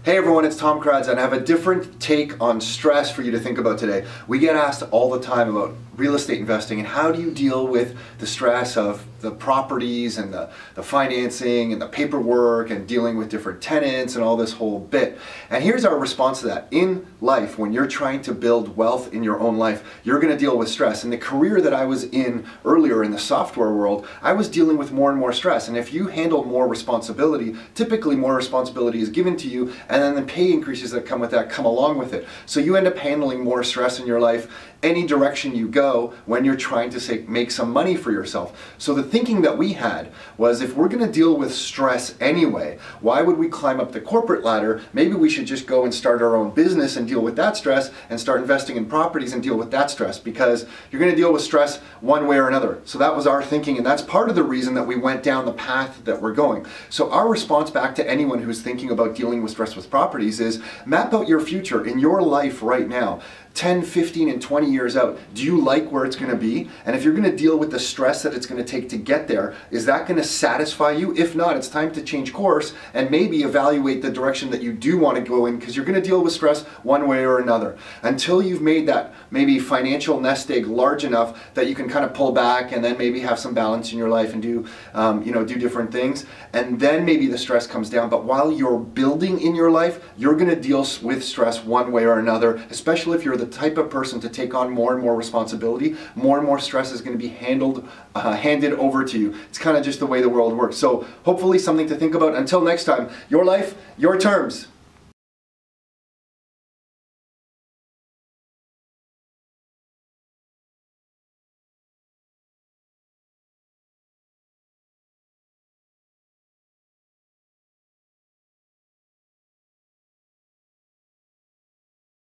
Hey everyone, it's Tom Kradz, and I have a different take on stress for you to think about today. We get asked all the time about real estate investing and how do you deal with the stress of the properties and the financing and the paperwork and dealing with different tenants and all this whole bit. And here's our response to that. In life, when you're trying to build wealth in your own life, you're going to deal with stress. In the career that I was in earlier in the software world, I was dealing with more and more stress. And if you handle more responsibility, typically more responsibility is given to you, and then the pay increases that come with that come along with it. So you end up handling more stress in your life any direction you go when you're trying to, say, make some money for yourself. So the thinking that we had was, if we're going to deal with stress anyway, why would we climb up the corporate ladder? Maybe we should just go and start our own business and deal with that stress, and start investing in properties and deal with that stress, because you're going to deal with stress one way or another. So that was our thinking, and that's part of the reason that we went down the path that we're going. So our response back to anyone who's thinking about dealing with stress with properties is, map out your future in your life right now. 10, 15, and 20 years out, do you like where it's going to be? And if you're going to deal with the stress that it's going to take to get there, is that going to satisfy you? If not, it's time to change course and maybe evaluate the direction that you do want to go in, because you're going to deal with stress one way or another. Until you've made that maybe financial nest egg large enough that you can kind of pull back and then maybe have some balance in your life and do, do different things. And then maybe the stress comes down. But while you're building in your life, you're going to deal with stress one way or another, especially if you're the type of person to take on more and more responsibility. More and more stress is going to be handed over to you. It's kind of just the way the world works. So hopefully something to think about. Until next time, your life, your terms.